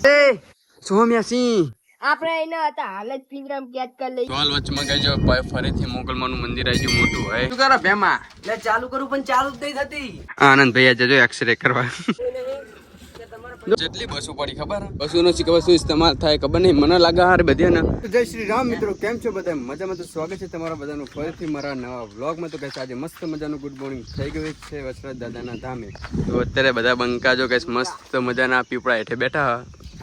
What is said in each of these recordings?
એ સોમ્યાસી આપણે એના હતા હાલ જ પિંજરામ કેદ કરી લઈ. ટોલ વચમાં ગઈ ફરીથી મોગલમાનું મંદિર આવી ગયું મોટું હોય. શું કરો ભેમા? લે ચાલુ કરું પણ ચાલુ જ નહીં થતી. આનંદ ભાઈ જજો એક્સરે કરવા. જેટલી બસો પડી ખબર બસો નો ખબર શું ઇસ્તેમાલ થાય ખબર નહીં મને લાગે હારે બધે ને. જય શ્રી રામ મિત્રો, કેમ છો બધા? મજામાં તો સ્વાગત છે તમારા બધાનું ફરીથી મારા નવા વ્લોગમાં. તો કઈ આજે મસ્ત મજાનું ગુડ મોર્નિંગ થઈ ગયું છે વસરાજ દાદાના ધામે. તો અત્યારે બધા બંકા જો કઈ મસ્ત મજાના પીપળા હેઠે બેઠા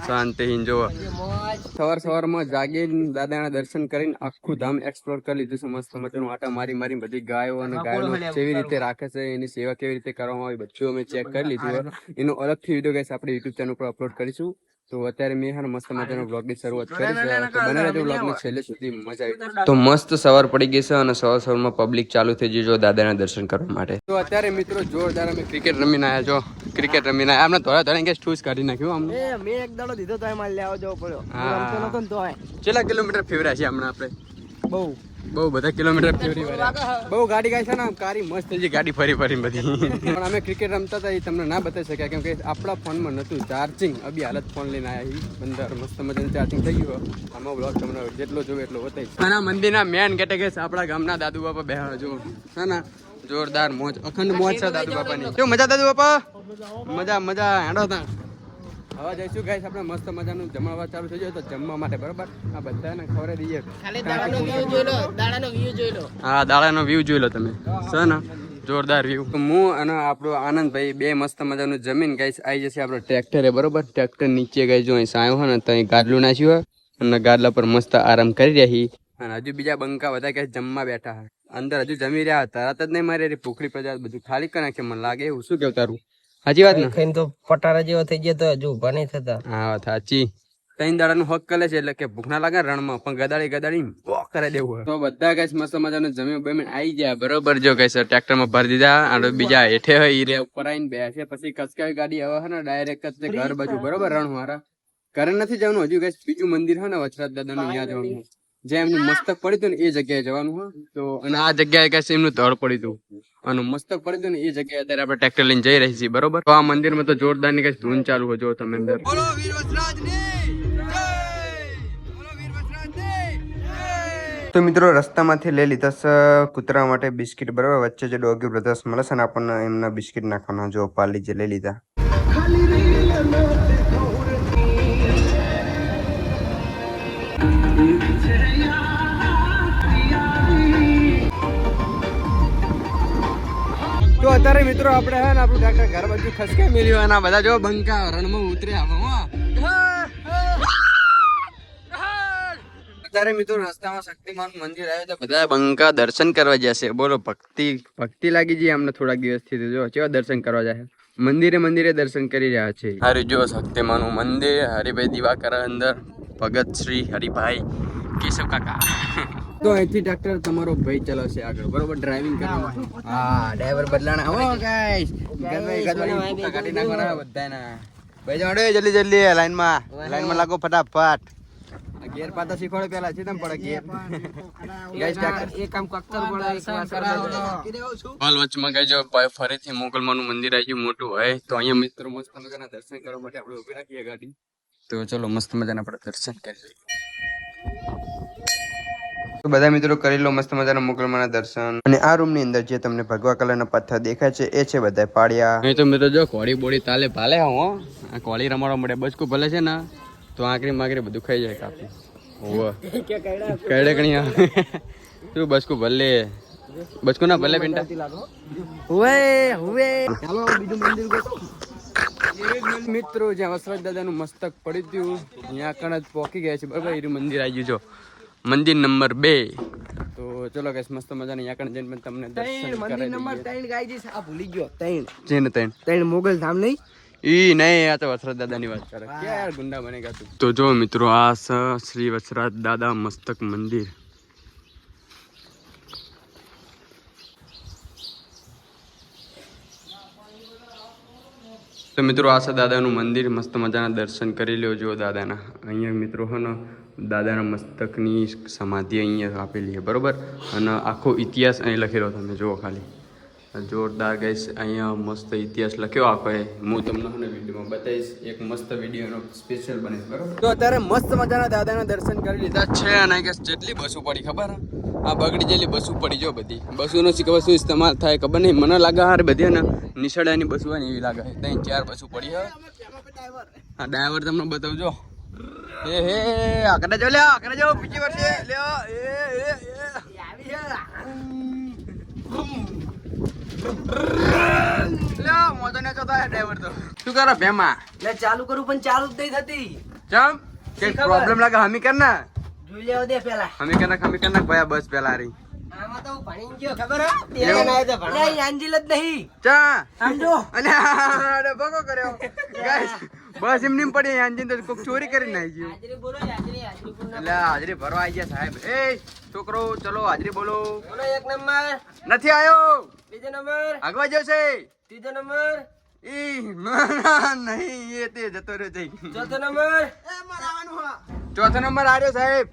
શાંતિ જો સવારમાં જાગીને દાદાના દર્શન કરીને આખું ધામ એક્સપ્લોર કરી લીધું છે. મસ્ત મજાનું આટા મારી મારી બધી ગાયો અને ગાયો કેવી રીતે રાખે છે, એની સેવા કેવી રીતે કરવામાં આવે બધું અમે ચેક કરી લીધું. એનો અલગથી વિડીયો ગાઈસ આપણે યુટ્યુબ ચેનલ પર અપલોડ કરીશું. તો અત્યારે મેં હા મસ્ત મજાનો બ્લોગની શરૂઆત કરી છે, તો બને રહેજો બ્લોગની છેલ્લે સુધી મજા આવી. તો મસ્ત સવાર પડી ગઈ છે અને સવારમાં પબ્લિક ચાલુ થઈ ગઈ જો દાદાના દર્શન કરવા માટે. તો અત્યારે મિત્રો જોરદાર અમે ક્રિકેટ રમીને આવ્યા જો ક્રિકેટ રમીને આવ્યા. આપણે થોડા થોડા કે ઠૂસ કાઢી નાખ્યું અમને. મેં એક દાડો દીધો તો એમાં લેવા જવો પડ્યો. રમતો નતો ને તો કેટલા કિલોમીટર ફેવર્યા છે હમણાં આપણે? બહુ બધા કિલોમીટર ફેવરી બહુ ગાડી ગાય છે ને કારી મસ્ત થઈ ગાડી ફરી ફરી બધી. પણ અમે ક્રિકેટ રમતા હતા એ તમને ના બતાવી શક્યા કેમ કે આપણા ફોનમાં નતું ચાર્જિંગ. અભી હાલત ફોન લઈને આવ્યા અંદર મસ્ત મજાનું ચાર્જિંગ થઈ ગયું. આમાં બ્લોગ તમને જેટલો જોવે એટલો બતાવી. અને મંદિરના મેન ગેટે ગેસ આપણા ગામના દાદુ બાપા બેહા જો છે ને જોરદાર મોજ અખંડ મોજ છે દાદુ બાપાની. કેવું મજા દાદુ બાપા? મજા મજા હેડો હતા. હવે જઈશું ગાઈસ આપણે મસ્ત મજાનું જમણવાર ચાલુ થઈ જાય તો જમવા માટે બરોબર. આ બધાને ખવડાવી દઈએ. ખાલી દાડાનો વ્યૂ જોઈ લો, દાડાનો વ્યૂ જોઈ લો. હા દાડાનો વ્યૂ જોઈ લો તમે છે ને જોરદાર વ્યૂ. હું અને આપણો આનંદભાઈ બે મસ્ત મજાનું જમીન ગાઈસ આવી જશે આપણો ટ્રેક્ટરે બરોબર. ટ્રેક્ટર નીચે ગઈ જો અહીં સાયો હોય ને તો અહીં ગાડલું નાખ્યું હોય અને ગાડલા પર મસ્ત આરામ કરી રહી. અને હજુ બીજા બંકા બધા ગાઈસ જમવા બેઠા હોય અંદર હજુ જમી રહ્યા હતા. તરત જ નહીં મારી ભૂખડી પ્રજા બધું ખાલી કરી નાખે મને લાગે એવું. શું કેવું તારું? સાચી વાત ને? ખાઈને તો પટારા જેવો થઈ ગયો તો હજુ ઉભા નહીં થતા. હા વાત સાચી. ત્રણ દાડાનું હક કરે છે એટલે કે ભૂખ ના લાગે રણમાં પણ ગદાડી વોક કરી દેવું. તો બધા કઈ મસ્ત મજાનું જમીન બમીન આવી જાય બરોબર. જો કઈ ટ્રેક્ટર માં ભરી દીધા અને બીજા હેઠે હોય હીરે ઉપર આવીને બેસે પછી કચકાવી ગાડી હવે છે ને ડાયરેક્ટ જ ઘર બાજુ બરોબર. રણ મારા ઘરે નથી જવાનું હજુ કઈ બીજું મંદિર હોય ને વચરાજ દાદાનું અહીંયા જવાનું. જ્યાં એમનું મસ્તક પડ્યું હતું ને એ જગ્યાએ જવાનું હોય. તો અને આ જગ્યાએ કઈ એમનું ધડ પડ્યું હતું અને મસ્તક પડ્યું હતું ને એ જગ્યાએ અત્યારે આપણે ટ્રેક્ટર લઈને જઈ રહી છીએ બરોબર. તો આ મંદિરમાં તો જોરદાર ની કઈ ધૂન ચાલુ હોય જો તમે અંદર. તો મિત્રો રસ્તામાંથી લઈ લીધા કૂતરા માટે બિસ્કિટ બરાબર. વચ્ચે જે ડોગી બ્રધર્સ મળે છે ને આપણને એમના બિસ્કિટ નાખવાના જો પાલી જે લઈ લીધા. તો અત્યારે મિત્રો આપણે હે ને આપણું ડાક્ટર ઘર બાજુ ખસકાઈ મેલ્યું અને બધા જો બંકા રણમાં ઉતર્યા. અત્યારે મિત્રો રસ્તામાં શક્તિમાન મંદિર આવ્યું તો બધા બંકા દર્શન કરવા જશે. બોલો ભક્તિ લાગી જઈએ અમને થોડાક દિવસથી. જો કેવા દર્શન કરવા જાય મંદિરે દર્શન કરી રહ્યા છે. હારી જો શક્તિમાનનું મંદિર હરિભાઈ દિવાકર અંદર ભગત શ્રી હરિભાઈ કેશવ કાકા. તો અહીંથી ટ્રેક્ટર તમારો ભાઈ ચલાવશે આગળ બરોબર ડ્રાઇવિંગ કરવા. હા ડ્રાઈવર બદલાણા હો ગાઈસ. ગાડી નાખવાના બધાના ભાઈ જાડે જલ્દી લાઈનમાં લાગો ફટાફટ. ગેર પાતા શીખવાડો પેલા છે તમે પડે ગેર ગાઈસ ટ્રેક્ટર એક કામ કક્કર પડે હાલ વચમાં ગઈ જો ફરીથી મોગલમાનું મંદિર આવી ગયું મોટું હોય. તો અહીંયા મિત્રો મસ્ત મજાના દર્શન કરવા માટે આપણે ઉભી રાખીએ ગાડી. તો ચલો મસ્ત મજાના આપણે દર્શન કરી લઈએ. તો બધા મિત્રો કરી લો મસ્ત મજાના મોગલમાના દર્શન. અને આ રૂમ ની અંદર જે તમને ભગવા કલરના પથ્થર દેખાય છે એ છે બધા પાડિયા. અહીં તો મિત્રો જો કોળી બોડી તાલે ભાલે હો આ કોળી રમાડવા મળે બચકું ભલે છે ને તો આંકડી માકડી બધું ખાઈ જાય કાપી. ઓવા કઈડે કણી તું બચકું ભલે બચકું ના ભલે પિંટા ચાલો બીજું મંદિર ગોતો. મિત્રો જ્યાં વસરાજ દાદાનું મસ્તક પડ્યું હતું ત્યાં કણ જ પહોંચી ગયા છે બરાબર. એ મંદિર આવી ગયું જો મંદિર નંબર 2. તો ચલો ગાઈસ મસ્ત મજાને અહીંયા કણ જઈને તમને દર્શન મંદિર નંબર 3 ગાઈ જઈશ. આ ભૂલી ગયો 3 જેને 3 મોગલ ધામ નહીં ઈ નહીં આ તો વસરાજ દાદા ની વાત કરે યાર ગુંડા બનેગા તું. તો જો મિત્રો આ શ્રી વસરાજ દાદા મસ્તક મંદિર. તો મિત્રો આ દાદાનું મંદિર મસ્ત મજાના દર્શન કરી લ્યો જો દાદાના. અહીંયા મિત્રો હે ને દાદાના મસ્તકની સમાધિ અહીંયા આપેલી છે બરોબર. અને આખો ઇતિહાસ અહીં લખેલો તમે જુઓ ખાલી જોરદાર ગાઈસ અહીંયા મસ્ત ઇતિહાસ લખ્યો આખો એ હું તમને મને વિડીયોમાં બતાવીશ એક મસ્ત વિડીયોનો સ્પેશિયલ બને બરાબર તો અત્યારે મસ્ત મજાના દાદાના દર્શન કરી લીધા છે અને ગાઈસ જેટલી બસો પડી ખબર આ બગડી જેલી બસો પડી જો બધી બસોનો શીખવા શું ઇસ્તેમાલ થાય ખબર નહીં મને લાગે હાર બધી ને નિશાળાની બસો હોય ને એવી લાગે ત્યાં 4 બસો પડી હે હા ડ્રાઈવર તમને બતાવજો એ હે આકડા જો લ્યો આકડા જો બીજી વર્ષે લ્યો એ આવી હે લ્યો મોજો ને જોતા હે ડ્રાઈવર તો શું કરો ભેમા લે ચાલુ કરું પણ ચાલુ જ નહીં થતી ચમ કે પ્રોબ્લેમ લાગે હમી કરના જોઈ લેવા દે પેલા હમી કરના ભયા બસ પેલા રહી આમાં તો હું ભણી ગયો ખબર હે તેરે ના તો ભણા લે આંજીલ જ નહીં ચા સમજો અને અરે બગો કર્યો ગાઈસ બસ એમ નીમ પડી આંજીન તો કોક ચોરી કરી નાખી ગયું હાજરી બોલો હાજરી બોલો એટલે હાજરી ભરવા આવી ગયા સાહેબ એ છોકરો ચલો હાજરી બોલો બોલો એક નંબર નથી આયો બીજો નંબર આગવા જશે ત્રીજો નંબર ઈ ના નહીં એ તે જતો રહ્યો જઈ ચોથો નંબર એ મારા આવવાનું હા ચોથો નંબર આર્યો સાહેબ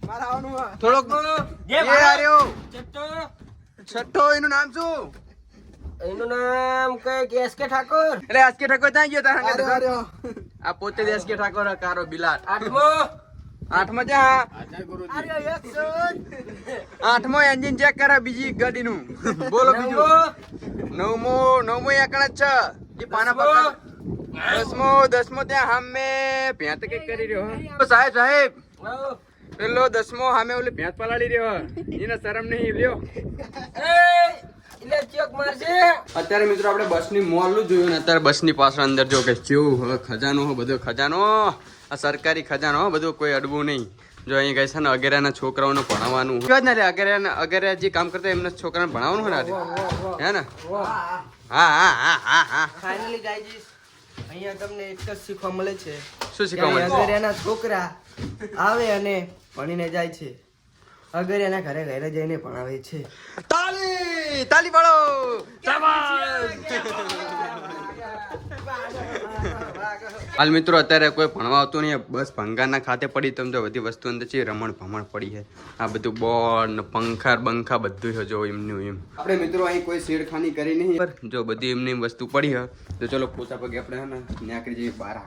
મારા આવવાનું હા થોડોક જે એ આર્યો છઠ્ઠો એનું નામ શું એનું નામ કઈ એસકે ઠાકોર એટલે એસકે ઠાકોર ત્યાં ગયો તારા આ પોતે જ એસકે ઠાકોર કારો બિલાટ આઠમો આઠમો જા આર્યો 100 આઠમો એન્જિન ચેક કરે બીજી ગાડીનું બોલો બીજું નવમો એકણ જ છે એ પાના પકડ દસમો ત્યાં હામે ભેંત કઈ કરી રહ્યો સાહેબ પેલો 10મો હામે ઓલી ભેંત પલાળી રહ્યો એને શરમ નહીં લ્યો અત્યારે મિત્રો આપણે બસની મોરલું જોયું ને અત્યારે બસની પાછળ અંદર જો કે કેવું ખજાનો બધો ખજાનો આ સરકારી ખજાનો બધું કોઈ અડવું નહીં જો અહીં ગઈ છે ને અગેરાના છોકરાઓને ભણાવવાનું ને અગેરા જે કામ કરતા એમના છોકરાને ભણાવવાનું ને હે ને હા ફાઇનલી ગાઈસ અહીંયા તમને એક જ શીખવા મળે છે શું શીખવા મળે અગરિયાના છોકરા આવે અને ભણીને જાય છે અગરિયાના ઘરે ઘરે જઈને ભણાવે છે તાલી પાડો હાલ મિત્રો અત્યારે કોઈ ભણવા આવતું નહીં બસ ભંગારના ખાતે પડી તમે જો બધી વસ્તુ અંદર છે રમણ ભમણ પડી છે આ બધું બોર્ડ ને પંખા બંખા બધું છે જો એમનું એમ આપણે મિત્રો અહીં કોઈ છેડખાની કરી નહીં જો બધી એમની વસ્તુ પડી છે તો ચલો પોતા પગે આપણે હે ને નીકળી જઈએ બહાર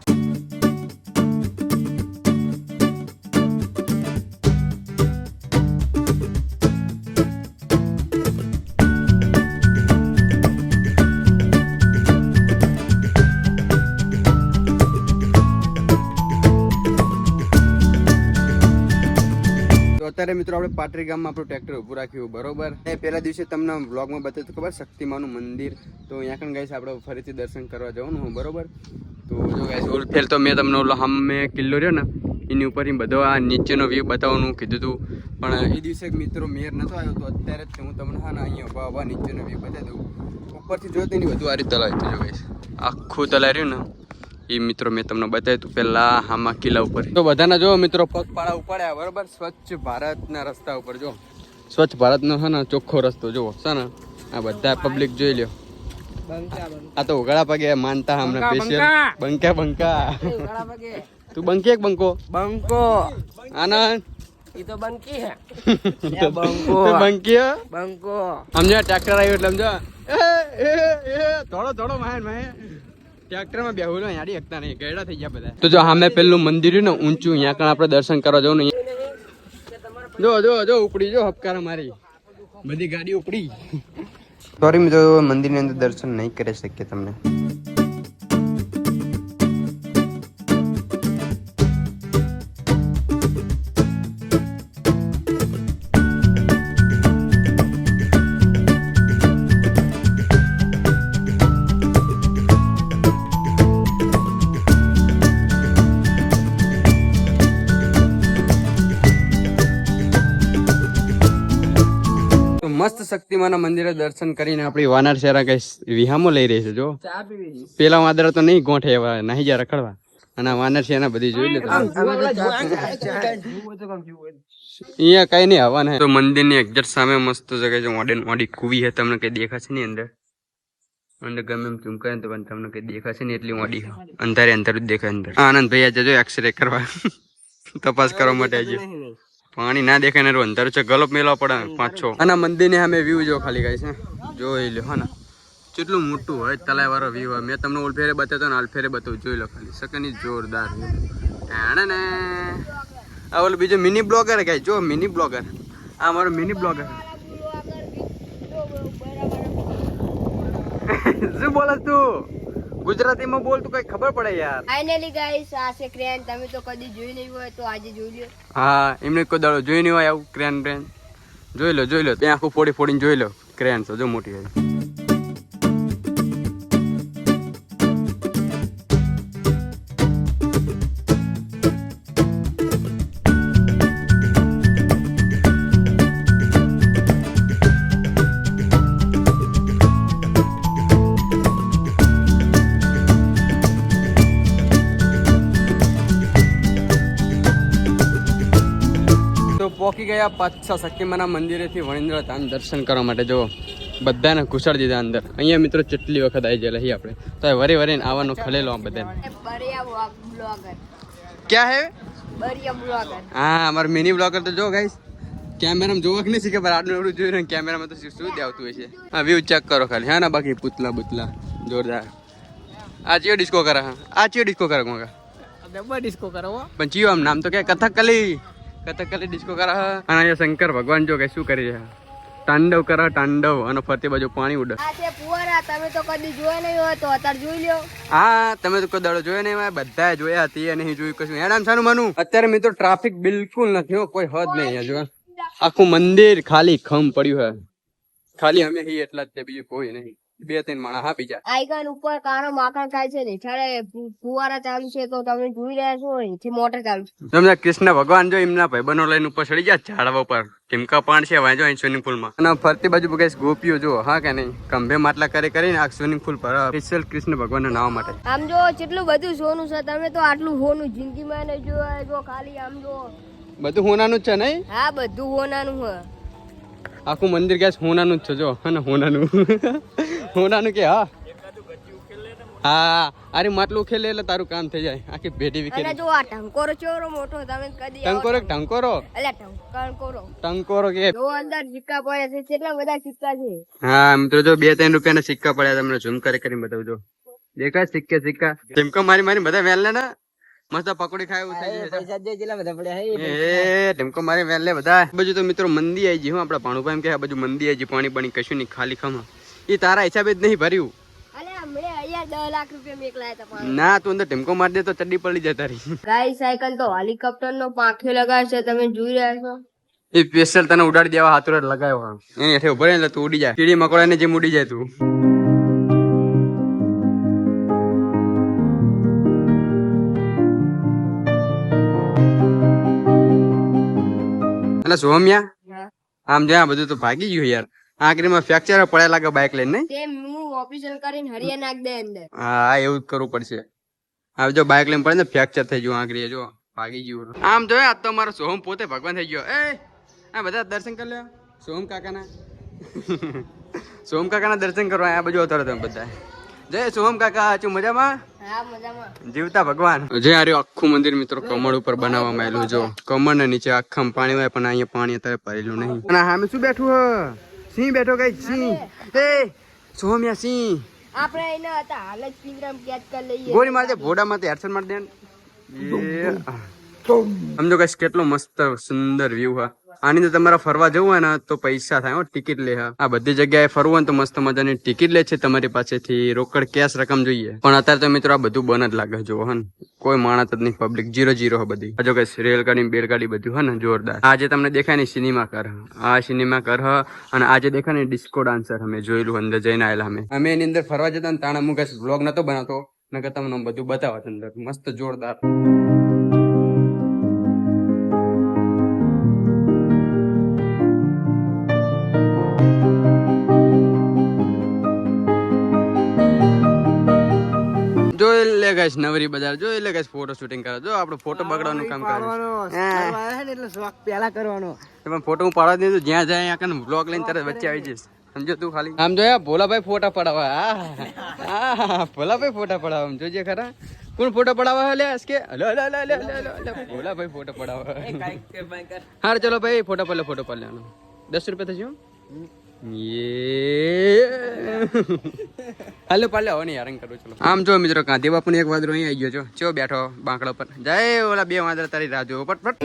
અત્યારે મિત્રો આપણે પાટરી ગામમાં આપણું ટ્રેક્ટર ઊભું રાખ્યું બરોબર એ પહેલા દિવસે તમને બ્લોગમાં બતાવ્યું ખબર શક્તિમાનું મંદિર તો અહીંયા કણ ગાઈસ આપણે ફરીથી દર્શન કરવા જવાનું હું બરોબર તો જો ગાઈસ ઓલ ફેર તો મેં તમને ઓલો સામે કિલ્લો રહ્યો ને એની ઉપર બધો આ નીચેનો વ્યૂ બતાવવાનું કીધું હતું પણ એ દિવસે મિત્રો મેયર નતો આવ્યો તો અત્યારે જ હું તમને હા ને અહીંયા ઉભા નીચેનો વ્યૂ બતાવી દઉં ઉપરથી જોઈ તેની બધું આ રીતે તલાવ્યું જો ગાઈસ આખું તલાવ્યું ને એ મિત્રો મેં તમને બતાવ્યું હતું પેલા આમાં કિલ્લા ઉપર તો બધાના જો મિત્રો પગપાળા ઉપાડ્યા બરોબર સ્વચ્છ ભારતના રસ્તા ઉપર જો સ્વચ્છ ભારતનો છે ને ચોખ્ખો રસ્તો જુઓ છે ને આ બધા પબ્લિક જોઈ લ્યો આ તો ઉઘાડા પગે માનતા હમણાં સ્પેશિયલ બંકા તું બંકી એક બંકો આનંદ ઈ તો બંકી હે બંકી બંકો સમજો ટ્રેક્ટર આવ્યું એટલે સમજો થોડો માહે ટ્રેક્ટર માં બેહું યાડી એકતા નહીં ગયડા થઈ ગયા બધા તો જો સામે પેલું મંદિર ને ઊંચું અહીંયા કણ આપણે દર્શન કરવા જવું ને જો ઉપડી જો હપકાર મારી બધી ગાડી ઉપડી સોરી મિત્રો મંદિર ની અંદર દર્શન નહીં કરી શકીએ તમને મસ્ત શક્તિમાના મંદિરે દર્શન કરીને આપણી વાનર શેરા કઈ વિહામો લઈ રહી છે જો પેલા વાદળા તો નહીં ગોઠે એવા નહીં જા રખડવા અને વાનર શેરા બધી જોઈ લે અહીંયા કઈ નહીં હવા ને તો મંદિર ની એક્ઝેક્ટ સામે મસ્ત જગ્યા છે મોડી કુવી છે તમને કઈ દેખાશે નહીં અંદર ગમે એમ ઝૂમ કરે તો પણ તમને કઈ દેખાશે નહીં એટલી મોડી અંધારે જ દેખાય અંદર આનંદ ભાઈ જજો એક્સરે કરવા તપાસ કરવા માટે આવજો પાણી ના દેખાય ને અંધારું છે ગલોપ મેળવા પડે 5-6 અને મંદિર ને સામે વ્યૂ જો ખાલી ગાય છે જોઈ લો હા ને કેટલું મોટું હોય તલાવ વાળો વ્યૂ હોય. મેં તમને ઓલફેરે બતાવતો ને આલફેરે બતાવું, જોઈ લો ખાલી સકની જોરદાર ને. આ ઓલો બીજો મિની બ્લોગર કઈ જો મિની બ્લોગર, આ મારો મિની બ્લોગર. શું બોલે તું? ગુજરાતીમાં બોલ, તું કઈ ખબર પડે યાર. ફાઇનલી ગાઈસ આ છે ક્રેન. તમે તો કદી જોઈ નહીં હોય તો આજે જોઈ લ્યો. હા, એમને કોઈ દાડો જોઈ નહીં હોય આવું ક્રેન બ્રેન. જોઈ લો ત્યાં આખું ફોડીને જોઈ લો. ક્રેન છે જો મોટી હોય. પોકી ગયા પાછા સખીમાના મંદિરેથી વણિન્દ્ર ધામ દર્શન કરવા માટે. જો બધાને ઘુસાડી દીધા અંદર. અહીંયા મિત્રો કેટલી વખત આવી ગયેલા છીએ આપણે, તો વરીને આવવાનો ખલેલો આ બધાને. બરિયા બ્લોગર. ક્યાં હે? બરિયા બ્લોગર. હા, અમારું મિની બ્લોગર તો જો ગાઈસ કેમેરામાં જોવા કે નહીં શીખે, પણ આટલું એવડું જોયું ને કેમેરામાં તો શું જ આવતું હોય છે. હા, વ્યૂ ચેક કરો ખાલી. હા ના, બાકી પુતલા જોરદાર. આ ચિયો ડિસ્કો કરે? હા, આ ચિયો ડિસ્કો કરે કોકા? ડિસ્કો કરો પણ ચિયો આમ નામ તો કે કથકલી ડિસ્કો કરે. અને અહીંયા શંકર ભગવાન જો કે શું કરી રહ્યા, તાંડવ કરે તાંડવ, અને ફરતી બાજુ પાણી ઉડે. આ છે ફુવારા. તમે તો કદી જોયા નહીં હોય તો અત્યારે જોઈ લ્યો. હા, તમે તો કોઈ દાડો જોયો નહીં હોય, બધા જોયા હતી નહીં જોયું કશું. એના સારું માનું. અત્યારે મિત્રો ટ્રાફિક બિલકુલ નથી હો, કોઈ હદ નહીં. અહીંયા જો આખું મંદિર ખાલી ખમ પડ્યું હે. ખાલી અમે હી એટલા જ છે, બીજું કોઈ નહીં. 2-3 માણસ હા બીજા. આઈકન ઉપર કારો માખણ ખાય છે ને, જ્યારે ફુવારા ચાલુ છે તો તમે જોઈ રહ્યા છો એથી મોટર ચાલુ છે. તમને કૃષ્ણ ભગવાન જો એમના ભાઈબંધો લઈને ઉપર ચડી જાય ઝાડવા ઉપર. ટીમકા પાણ છે વાંચો અહીં સ્વિમિંગ પુલમાં. અને ફરતી બાજુ બગાઈ ગોપીઓ જો, હા કે નહીં, કંભે માટલા કરીને આ સ્વિમિંગ પુલ પર સ્પેશિયલ કૃષ્ણ ભગવાનના નાવા માટે. આમ જો કેટલું બધું સોનું છે. તમે તો આટલું સોનું જિંદગીમાં નહીં જોયા. જો ખાલી આમ જો બધું હોનાનું જ છે નહીં? હા, બધું હોનાનું છે. આખું મંદિર ગેસ હોનાનું જ છે જો. હા ને, હોનાનું કે હા અરે માટલું ખેલે એટલે તારું કામ થઈ જાય. આખી ભેટી વિખેરી. અને જો આ ટંકોરો ચોરો મોટો તમે કદી ટંકોરો કે જો અંદર સિક્કા પડ્યા છે. કેટલા બધા સિક્કા છે. હા મિત્રો, જો 2-3 રૂપિયાના સિક્કા પડ્યા. તમને ઝૂમ કરીને બતાવું. જો દેખાય સિક્કા ટીમકો મારી બધા વેલ ને મસ્ત પકોડી ખાય એવું થઈ જાય. એ ટીમકો મારી વેલ લે બધા. બાજુ તો મિત્રો મંદી આવી ગઈ. હું આપડા ભાણુભાઈ એમ કે આ બાજુ મંદી આવી ગઈ. પાણી કશું નહીં, ખાલી ખમા. એ તારા હિસાબે જ નહીં ભર્યું. ના, તું અંદર ટીમકો મારી દે તો ચડ્ડી પડી જાય તારી. ગાઈ સાયકલ તો હેલિકોપ્ટર નો પાંખે લગાવે છે. તમે જોઈ રહ્યા છો. એ સ્પેશિયલ તને ઉડાડી દેવા હાથોડ લગાવ્યો. એની હેઠે ઉભો રહે એટલે તું ઉડી જાય. કીડી મકોડા ને જેમ ઉડી જાય તું. એટલે સોમ્યા આમ જ્યાં બધું તો ભાગી ગયું યાર. આખરીમાં ફ્રેક્ચર પડ્યા લાગે બાઇક લઈને નહીં? તેમ હું ઓફિશિયલ કરીને હરિયા નાખ દે અંદર. હા, એવું જ કરવું પડશે. હવે જો બાઇક લઈને પડે ને ફ્રેક્ચર થઈ ગયું આખરી. જો ભાગી ગયું. આમ જો આજ તો મારો સોહમ પોતે ભગવાન થઈ ગયો. આ બધા દર્શન કરી લ્યો સોહમ કાકાના. સોહમ કાકાના દર્શન કરવા આ બાજુ આવતા તમે બધા. જય સોહમ કાકા, શું મજામાં? હા, મજામાં. જીવતા ભગવાન. જે આ આખું મંદિર મિત્રો કમળ ઉપર બનાવવામાં આવેલું. જો કમળ ને નીચે આખા પાણી હોય, પણ અહીંયા પાણી અત્યારે ભરેલું નહીં. અને સામે શું બેઠું હ? સિંહ બેઠો કઈ સિંહ. એ સોમ્યા સિંહ. આપણે એના હતા હાલ જ પિંજરામ કેદ કરી લઈએ. ગોળી મારજે ભોડામાં હેડસન માર દે. સમજો કઈ કેટલો મસ્ત સુંદર વ્યૂ હા. આની અંદર તમારે ફરવા જવું હોય ને તો પૈસા થાય હો, ટિકિટ લે. આ બધી જગ્યાએ ફરવું હોય તો મસ્ત મજાની ટિકિટ લે છે તમારી પાસેથી. રોકડ કેશ રકમ જોઈએ. પણ અત્યારે તો મિત્રો આ બધું બંધ જ લાગે. જો હન કોઈ માણસ જ નહીં, પબ્લિક 0-0 બધી. જો કઈ રેલગાડી બેલગાડી બધું હે ને જોરદાર. આજે તમને દેખાય ને સિનેમા ઘર, આ સિનેમા ઘર હ. અને આજે દેખાય ને ડિસ્કો ડાન્સર અમે જોયેલું અંદર જઈને આવેલા. અમે એની અંદર ફરવા જતા ને તાણા મુકેશ વ્લોગ નતો બનાવતો, નકર તમને બધું બતાવત અંદર મસ્ત જોરદાર. જોઈ લે ગાઈસ નવરી બજાર. જોઈ લે ગાઈસ ફોટો શૂટિંગ કરે. જો આપણો ફોટો બગડવાનું કામ કરે એટલે શોખ પેલા કરવાનો. પણ ફોટો હું પાડવા દીધું જ્યાં જાય ત્યાં વ્લોગ લઈને તરત વચ્ચે આવી જઈશ. સમજો તું ખાલી આમ જોયા ભોલાભાઈ ફોટા પડાવવા. હા, ભોલાભાઈ ફોટા પડાવવા. જોજે ખરા કોણ ફોટો પડાવવા. લે કે ભોલાભાઈ ફોટો પડાવવા. હા ચલો ભાઈ ફોટો પડે લેવાનો. 10 રૂપિયા થશે. હાલો પાલે હવે નહીં યાર કરું ચલો. આમ જો મિત્રો કાંધી બાપુ એક વાદરો અહીં આવી ગયો છો બેઠો બાંકડો પર જાય ઓલા બે વાદરા તારી રાહ જો પટ.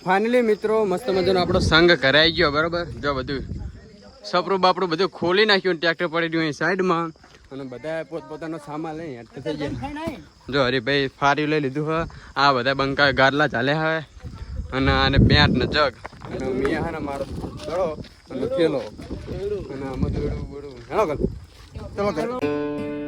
ફાઇનલી મિત્રો મસ્ત મજાનો આપણો સંઘ કરાઈ ગયો બરોબર. જો બધું સપરું બાપડું બધું ખોલી નાખ્યું ટ્રેક્ટર પડી ગયું અહીં સાઈડમાં અને બધા પોતપોતાનો સામાન લઈ હેઠ થઈ ગયા. જો હરીભાઈ ફારી લઈ લીધું હોય આ બધા બંકા ગાદલા ચાલે હવે અને આને બેટ ને જગ અને મિયા હે ને મારો દડો અને થેલો અને આમાં દોડું બોડું હેલો કર ચલો કર.